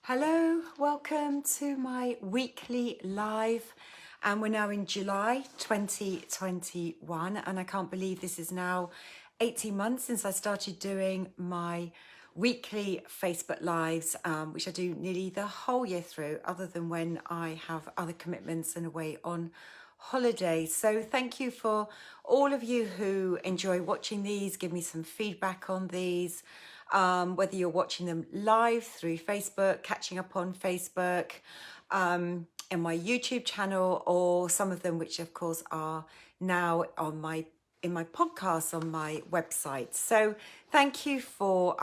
Hello, welcome to my weekly live. And we're now in July 2021, and I can't believe this is now 18 months since I started doing my weekly Facebook lives, which I do nearly the whole year through, other than when I have other commitments and away on holiday. So thank you for all of you who enjoy watching these. Give me some feedback on these, whether you're watching them live through Facebook, catching up on Facebook, in my YouTube channel, or some of them which of course are now on my in my podcast on my website. So thank you for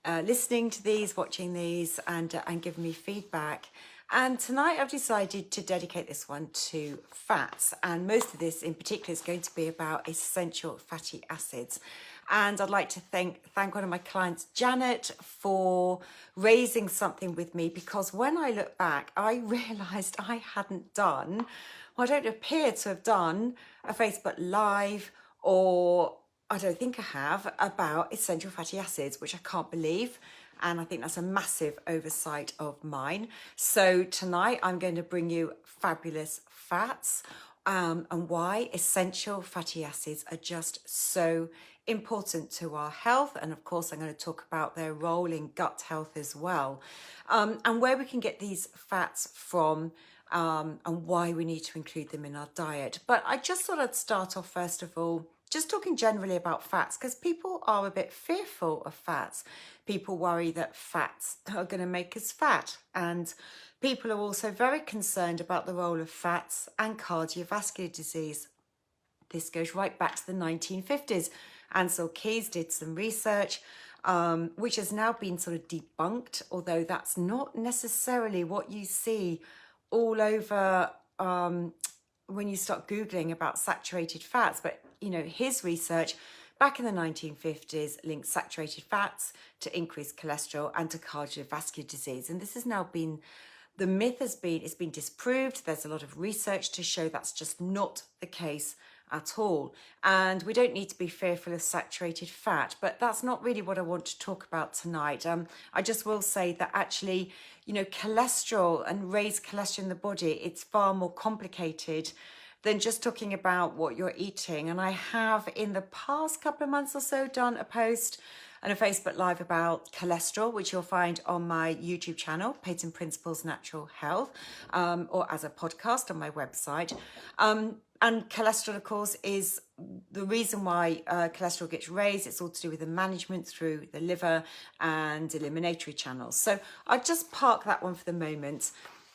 listening to these, watching these, and giving me feedback. And tonight I've decided to dedicate this one to fats, and most of this in particular is going to be about essential fatty acids. And I'd like to thank one of my clients, Janet, for raising something with me, because when I look back, I realised I hadn't done, well, I don't appear to have done a Facebook Live, or I don't think I have, about essential fatty acids, which I can't believe. And I think that's a massive oversight of mine. So tonight I'm going to bring you fabulous fats, and why essential fatty acids are just so important to our health. And of course, I'm going to talk about their role in gut health as well, and where we can get these fats from, and why we need to include them in our diet. But I just thought I'd start off first of all just talking generally about fats, because people are a bit fearful of fats. People worry that fats are going to make us fat, and people are also very concerned about the role of fats and cardiovascular disease. This goes right back to the 1950s. Ansel Keys did some research, which has now been sort of debunked, although that's not necessarily what you see all over when you start Googling about saturated fats. But, you know, his research back in the 1950s linked saturated fats to increased cholesterol and to cardiovascular disease. And this has now been, the myth has been, it's been disproved. There's a lot of research to show that's just not the case at all. And we don't need to be fearful of saturated fat, but that's not really what I want to talk about tonight. I just will say that actually, you know, cholesterol and raised cholesterol in the body, it's far more complicated than just talking about what you're eating. And I have in the past couple of months or so done a post and a Facebook Live about cholesterol, which you'll find on my YouTube channel, Peyton Principles Natural Health, or as a podcast on my website. And cholesterol, of course, is the reason why cholesterol gets raised. It's all to do with the management through the liver and eliminatory channels. So I'll just park that one for the moment.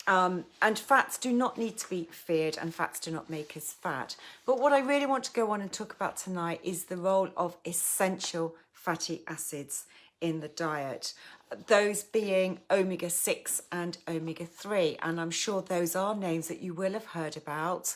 And fats do not need to be feared, and fats do not make us fat. But what I really want to go on and talk about tonight is the role of essential fatty acids in the diet, those being omega-6 and omega-3. And I'm sure those are names that you will have heard about.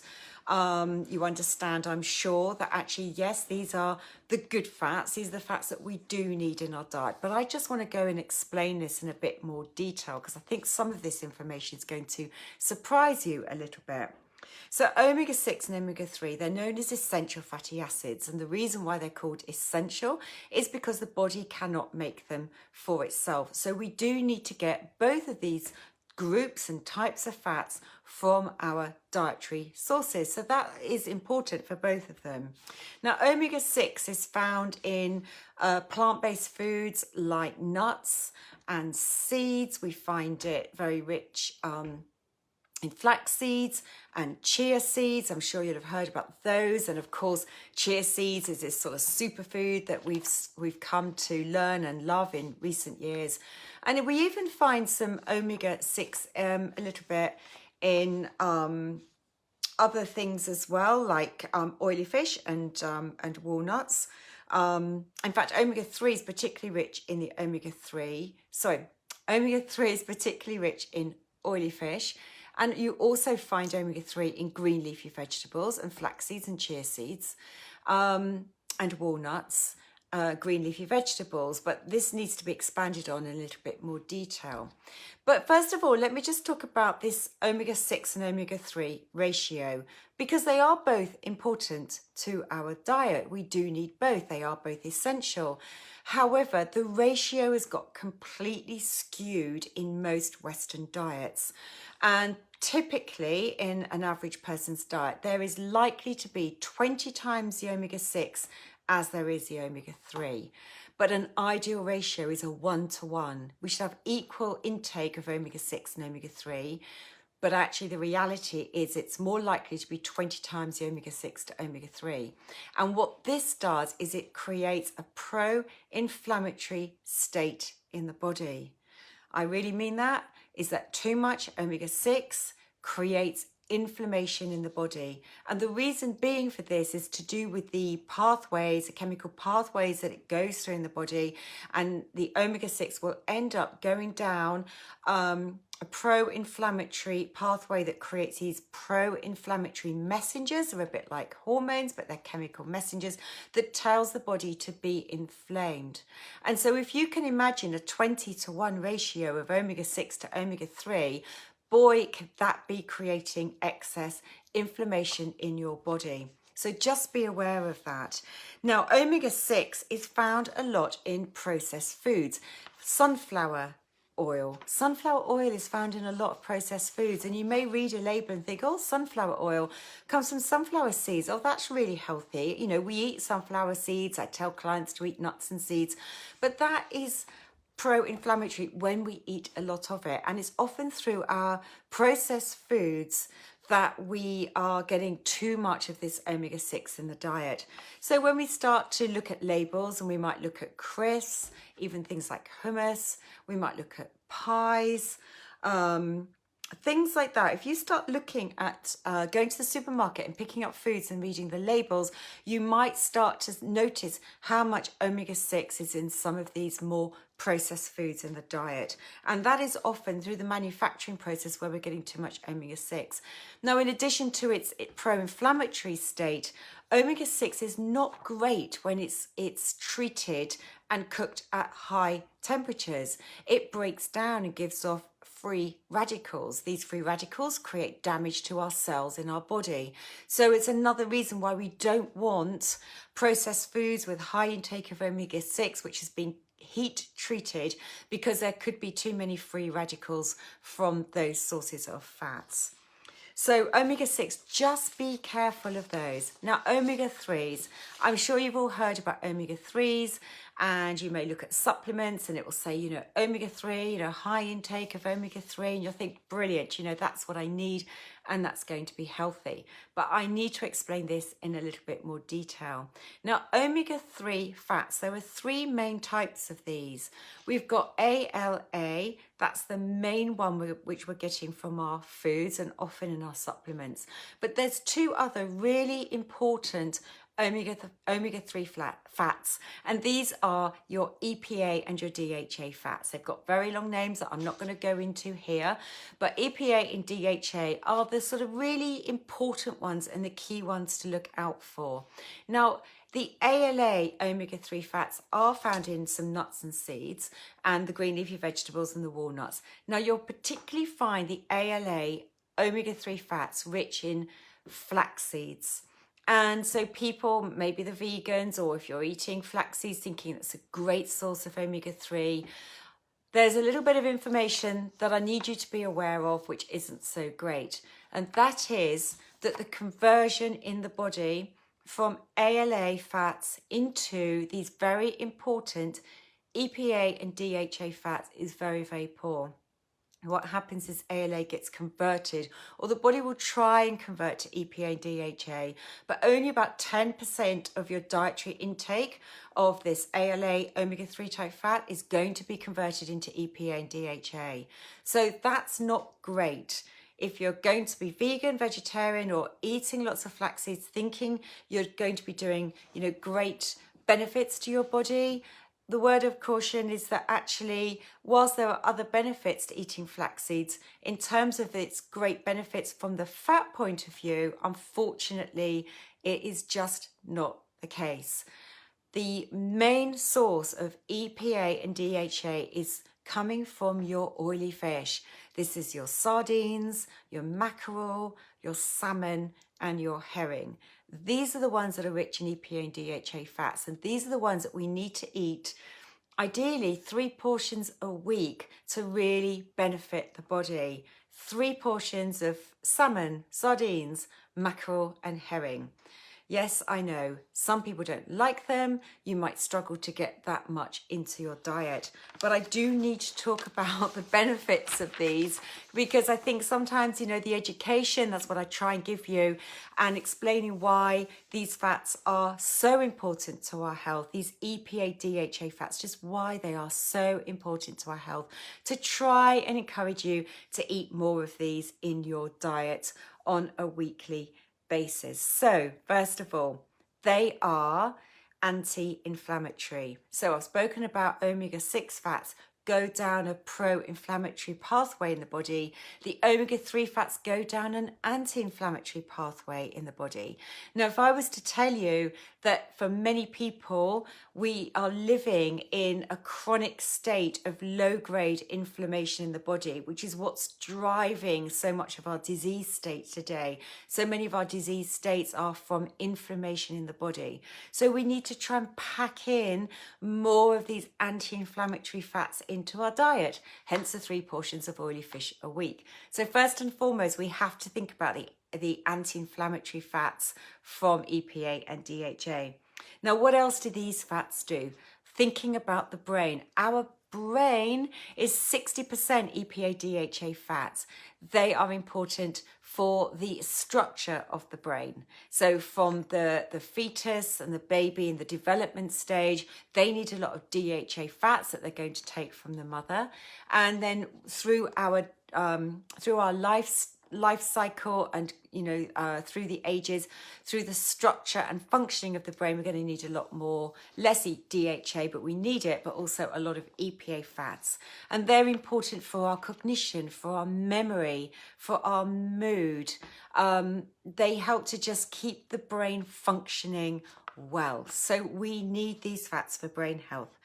You understand, I'm sure, that actually, yes, these are the good fats. These are the fats that we do need in our diet. But I just want to go and explain this in a bit more detail, because I think some of this information is going to surprise you a little bit. So omega-6 and omega-3, they're known as essential fatty acids. And the reason why they're called essential is because the body cannot make them for itself. So we do need to get both of these groups and types of fats from our dietary sources. So that is important for both of them. Now, omega-6 is found in plant-based foods like nuts and seeds. We find it very rich in flax seeds and chia seeds. I'm sure you'll have heard about those. And of course, chia seeds is this sort of superfood that we've come to learn and love in recent years. And we even find some omega-6 a little bit in other things as well, like oily fish and walnuts. In fact, omega-3 is particularly rich in the omega-3 is particularly rich in oily fish. And you also find omega-3 in green leafy vegetables and flax seeds and chia seeds, and walnuts, green leafy vegetables. But this needs to be expanded on in a little bit more detail. But first of all, let me just talk about this omega-6 and omega-3 ratio, because they are both important to our diet. We do need both. They are both essential. However, the ratio has got completely skewed in most Western diets. And typically in an average person's diet, there is likely to be 20 times the omega-6 as there is the omega-3. But an ideal ratio is a 1-to-1. We should have equal intake of omega-6 and omega-3. But actually, the reality is it's more likely to be 20 times the omega-6 to omega-3. And what this does is it creates a pro-inflammatory state in the body. I really mean that, is that too much omega-6 creates inflammation in the body. And the reason being for this is to do with the pathways, the chemical pathways that it goes through in the body. And the omega-6 will end up going down a pro-inflammatory pathway that creates these pro-inflammatory messengers. They're a bit like hormones, but they're chemical messengers that tells the body to be inflamed. And so if you can imagine a 20-to-1 ratio of omega-6 to omega-3, boy, could that be creating excess inflammation in your body. So just be aware of that. Now, omega-6 is found a lot in processed foods. Sunflower oil. Sunflower oil is found in a lot of processed foods, and you may read a label and think, oh, sunflower oil comes from sunflower seeds. Oh, that's really healthy. You know, we eat sunflower seeds. I tell clients to eat nuts and seeds, but that is pro-inflammatory when we eat a lot of it, and it's often through our processed foods that we are getting too much of this omega-6 in the diet. So when we start to look at labels, and we might look at crisps, even things like hummus, we might look at pies, things like that. If you start looking at going to the supermarket and picking up foods and reading the labels, you might start to notice how much omega-6 is in some of these more processed foods in the diet. And that is often through the manufacturing process where we're getting too much omega-6. Now, in addition to its pro-inflammatory state, omega-6 is not great when it's treated and cooked at high temperatures. It breaks down and gives off free radicals. These free radicals create damage to our cells in our body. So it's another reason why we don't want processed foods with high intake of omega-6, which has been heat treated, because there could be too many free radicals from those sources of fats. So omega-6, just be careful of those. Now, omega-3s, I'm sure you've all heard about omega-3s, and you may look at supplements and it will say, you know, omega-3, you know, high intake of omega-3, and you'll think, brilliant, you know, that's what I need and that's going to be healthy. But I need to explain this in a little bit more detail. Now, omega-3 fats, there are three main types of these. We've got ALA, that's the main one which we're getting from our foods and often in our supplements. But there's two other really important omega-3 fats, and these are your EPA and your DHA fats. They've got very long names that I'm not going to go into here, but EPA and DHA are the sort of really important ones and the key ones to look out for. Now, the ALA omega-3 fats are found in some nuts and seeds and the green leafy vegetables and the walnuts. Now, you'll particularly find the ALA omega-3 fats rich in flax seeds. And so people, maybe the vegans, or if you're eating flax seeds thinking it's a great source of omega-3, there's a little bit of information that I need you to be aware of which isn't so great. And that is that the conversion in the body from ALA fats into these very important EPA and DHA fats is very, very poor. What happens is ALA gets converted, or the body will try and convert to EPA and DHA, but only about 10% of your dietary intake of this ALA omega-3 type fat is going to be converted into EPA and DHA. So that's not great. If you're going to be vegan, vegetarian, or eating lots of flax seeds, thinking you're going to be doing, you know, great benefits to your body, the word of caution is that actually, whilst there are other benefits to eating flax seeds, in terms of its great benefits from the fat point of view, unfortunately, it is just not the case. The main source of EPA and DHA is coming from your oily fish. This is your sardines, your mackerel, your salmon, and your herring. These are the ones that are rich in EPA and DHA fats, and these are the ones that we need to eat Ideally 3 portions a week to really benefit the body. 3 portions of salmon, sardines, mackerel and herring. Yes, I know some people don't like them. You might struggle to get that much into your diet, but I do need to talk about the benefits of these, because I think sometimes, you know, the education, that's what I try and give you, and explaining why these fats are so important to our health, these EPA, DHA fats, just why they are so important to our health, to try and encourage you to eat more of these in your diet on a weekly basis. So, first of all, they are anti-inflammatory. So I've spoken about omega-6 fats go down a pro-inflammatory pathway in the body. The omega-3 fats go down an anti-inflammatory pathway in the body. Now, if I was to tell you that for many people, we are living in a chronic state of low-grade inflammation in the body, which is what's driving so much of our disease state today. So many of our disease states are from inflammation in the body. So we need to try and pack in more of these anti-inflammatory fats into our diet, hence the 3 portions of oily fish a week. So first and foremost, we have to think about the anti-inflammatory fats from EPA and DHA. Now, what else do these fats do? Thinking about the brain. Our brain is 60% EPA, DHA fats. They are important for the structure of the brain. So from the fetus and the baby in the development stage, they need a lot of DHA fats that they're going to take from the mother. And then through our life cycle and, you know, through the ages, through the structure and functioning of the brain, we're going to need a lot more, less DHA, but we need it, but also a lot of EPA fats. And they're important for our cognition, for our memory, for our mood. They help to just keep the brain functioning well. So we need these fats for brain health.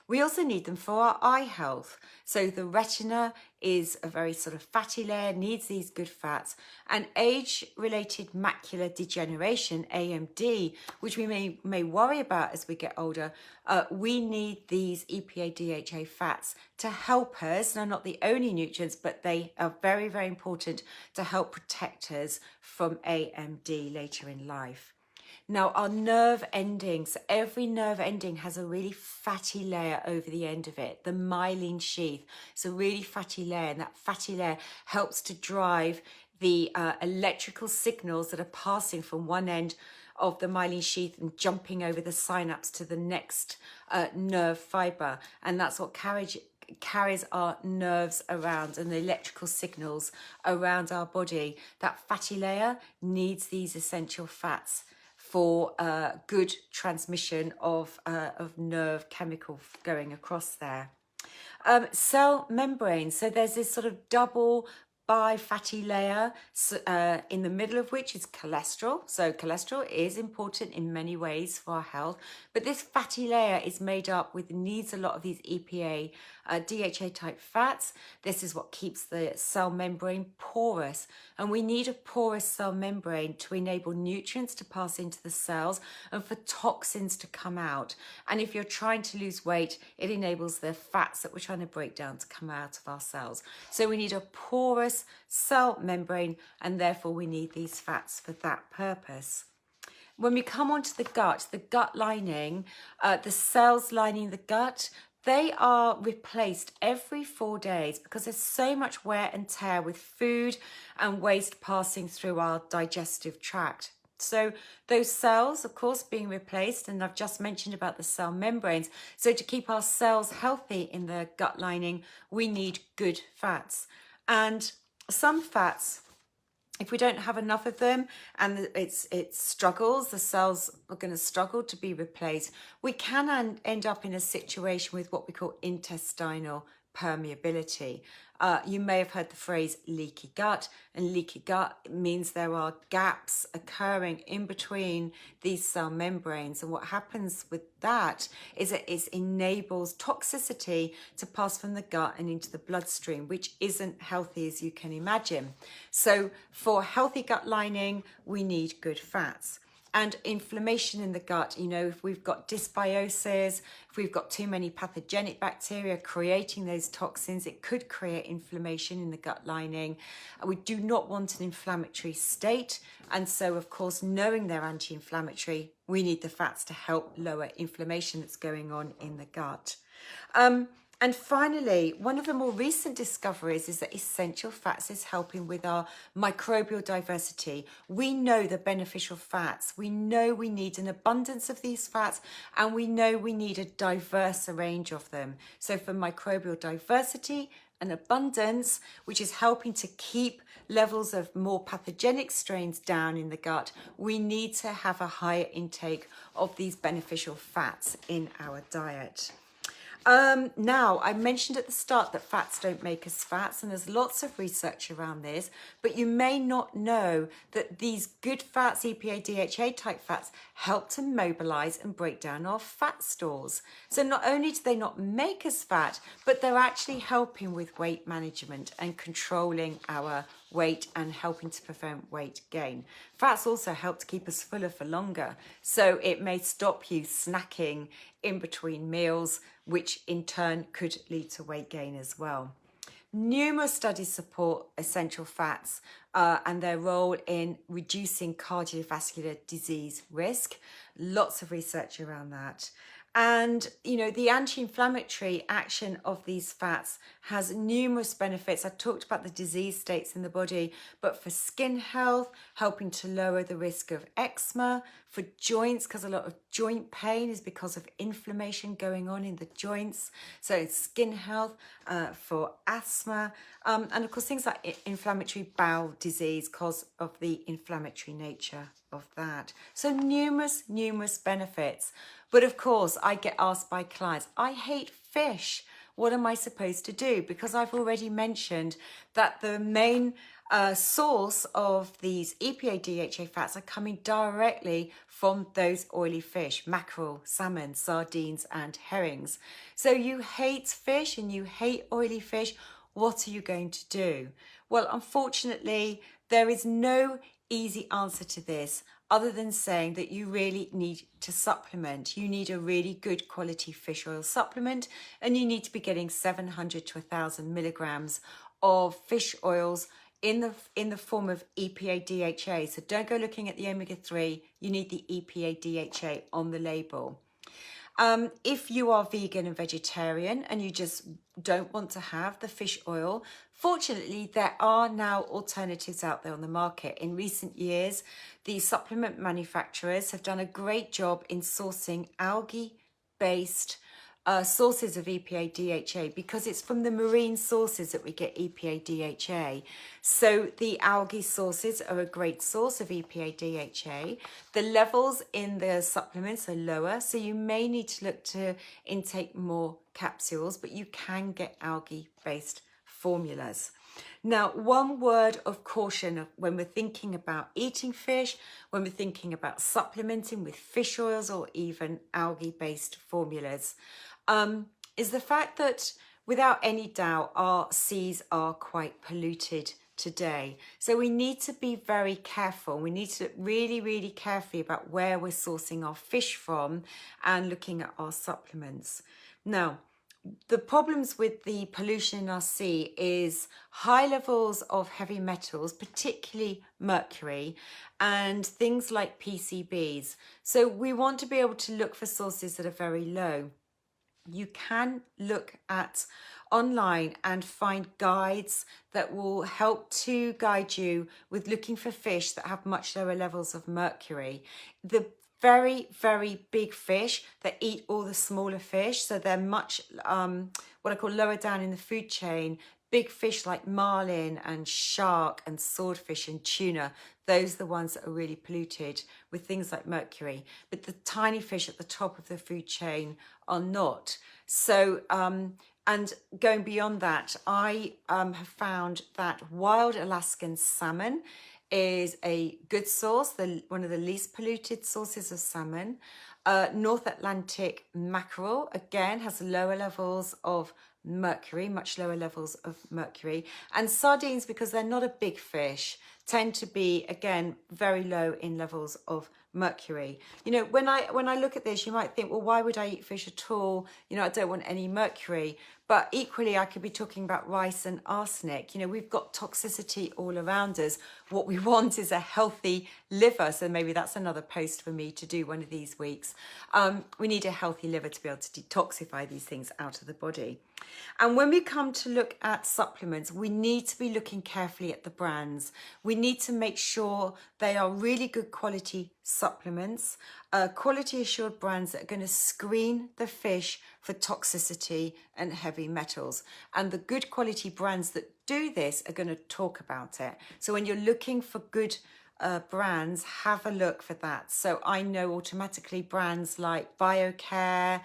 We also need them for our eye health. So the retina is a very sort of fatty layer, needs these good fats. And age-related macular degeneration, AMD, which we may worry about as we get older, we need these EPA, DHA fats to help us. They're not the only nutrients, but they are very, very important to help protect us from AMD later in life. Now, our nerve endings, every nerve ending has a really fatty layer over the end of it, the myelin sheath. It's a really fatty layer, and that fatty layer helps to drive the electrical signals that are passing from one end of the myelin sheath and jumping over the synapse to the next nerve fiber. And that's what carries our nerves around and the electrical signals around our body. That fatty layer needs these essential fats for good transmission of nerve chemical going across there. Cell membrane. So there's this sort of double bi-fatty layer in the middle of which is cholesterol. So cholesterol is important in many ways for our health, but this fatty layer is made up with, needs a lot of these EPA, DHA type fats. This is what keeps the cell membrane porous, and we need a porous cell membrane to enable nutrients to pass into the cells and for toxins to come out. And if you're trying to lose weight, it enables the fats that we're trying to break down to come out of our cells. So we need a porous cell membrane, and therefore we need these fats for that purpose. When we come onto the gut lining, the cells lining the gut, they are replaced every 4 days because there's so much wear and tear with food and waste passing through our digestive tract. So those cells, of course, being replaced, and I've just mentioned about the cell membranes. So to keep our cells healthy in the gut lining, we need good fats. And some fats, if we don't have enough of them and it struggles, the cells are going to struggle to be replaced, we can end up in a situation with what we call intestinal permeability. You may have heard the phrase leaky gut, and leaky gut means there are gaps occurring in between these cell membranes. And what happens with that is it enables toxicity to pass from the gut and into the bloodstream, which isn't healthy, as you can imagine. So for healthy gut lining, we need good fats. And inflammation in the gut, you know, if we've got dysbiosis, if we've got too many pathogenic bacteria creating those toxins, it could create inflammation in the gut lining. And we do not want an inflammatory state. And so, of course, knowing they're anti-inflammatory, we need the fats to help lower inflammation that's going on in the gut. And finally, one of the more recent discoveries is that essential fats is helping with our microbial diversity. We know the beneficial fats. We know we need an abundance of these fats, and we know we need a diverse range of them. So for microbial diversity and abundance, which is helping to keep levels of more pathogenic strains down in the gut, we need to have a higher intake of these beneficial fats in our diet. Now, I mentioned at the start that fats don't make us fats, and there's lots of research around this, but you may not know that these good fats, EPA, DHA type fats, help to mobilize and break down our fat stores. So not only do they not make us fat, but they're actually helping with weight management and controlling our weight and helping to prevent weight gain. Fats also help to keep us fuller for longer, so it may stop you snacking in between meals, which in turn could lead to weight gain as well. Numerous studies support essential fats and their role in reducing cardiovascular disease risk. Lots of research around that. And, you know, the anti-inflammatory action of these fats has numerous benefits. I talked about the disease states in the body, but for skin health, helping to lower the risk of eczema, for joints, because a lot of joint pain is because of inflammation going on in the joints. So skin health, for asthma, and of course things like inflammatory bowel disease because of the inflammatory nature of that. So numerous benefits. But of course, I get asked by clients, I hate fish. What am I supposed to do? Because I've already mentioned that the main source of these EPA DHA fats are coming directly from those oily fish, mackerel, salmon, sardines, and herrings. So you hate fish and you hate oily fish. What are you going to do? Well, unfortunately, there is no easy answer to this other than saying that you really need to supplement. You need a really good quality fish oil supplement, and you need to be getting 700 to 1,000 milligrams of fish oils in the form of EPA DHA. So don't go looking at the omega-3. You need the EPA DHA on the label. If you are vegan and vegetarian and you just don't want to have the fish oil, fortunately, there are now alternatives out there on the market. In recent years, the supplement manufacturers have done a great job in sourcing algae-based sources of EPA DHA, because it's from the marine sources that we get EPA DHA. So the algae sources are a great source of EPA DHA. The levels in the supplements are lower, so you may need to look to intake more capsules, but you can get algae-based formulas. Now, one word of caution when we're thinking about eating fish, when we're thinking about supplementing with fish oils or even algae-based formulas, is the fact that without any doubt, our seas are quite polluted today. So we need to be very careful. We need to look really carefully about where we're sourcing our fish from and looking at our supplements. Now, the problems with the pollution in our sea is high levels of heavy metals, particularly mercury, and things like PCBs. So we want to be able to look for sources that are very low. You can look at online and find guides that will help to guide you with looking for fish that have much lower levels of mercury. The very big fish that eat all the smaller fish, so they're much what I call lower down in the food chain. Big fish like marlin and shark and swordfish and tuna, those are the ones that are really polluted with things like mercury. But the tiny fish at the top of the food chain are not. So, and going beyond that, I have found that wild Alaskan salmon is a good source, one of the least polluted sources of salmon. North Atlantic mackerel, again, has lower levels of mercury, much lower levels of mercury. And sardines, because they're not a big fish, tend to be, again, very low in levels of mercury. You know, when I look at this, you might think, well, why would I eat fish at all? You know, I don't want any mercury. But equally, I could be talking about rice and arsenic. You know, we've got toxicity all around us. What we want is a healthy liver. So maybe that's another post for me to do one of these weeks. We need a healthy liver to be able to detoxify these things out of the body. And when we come to look at supplements, we need to be looking carefully at the brands. We need to make sure they are really good quality supplements, quality assured brands that are going to screen the fish for toxicity and heavy metals. And the good quality brands that do this are going to talk about it. So when you're looking for good brands, have a look for that. So I know automatically brands like BioCare,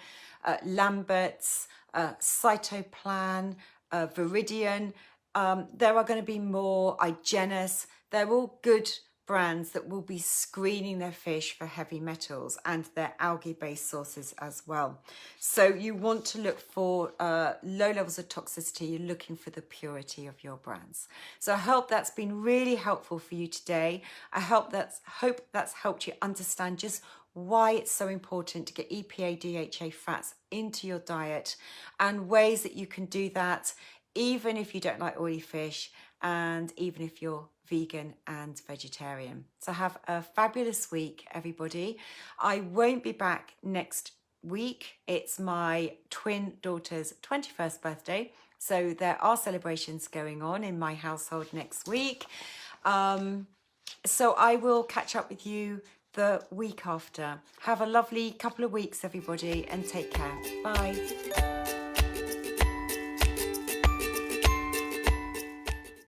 Lambert's, Cytoplan, Viridian. There are going to be more, Igenis. They're all good brands that will be screening their fish for heavy metals and their algae-based sources as well. So you want to look for low levels of toxicity. You're looking for the purity of your brands. So I hope that's been really helpful for you today. I hope that's helped you understand just why it's so important to get EPA, DHA fats into your diet and ways that you can do that even if you don't like oily fish and even if you're vegan and vegetarian. So have a fabulous week, everybody. I won't be back next week. It's my twin daughter's 21st birthday. So there are celebrations going on in my household next week. So I will catch up with you the week after. Have a lovely couple of weeks, everybody, and take care. Bye.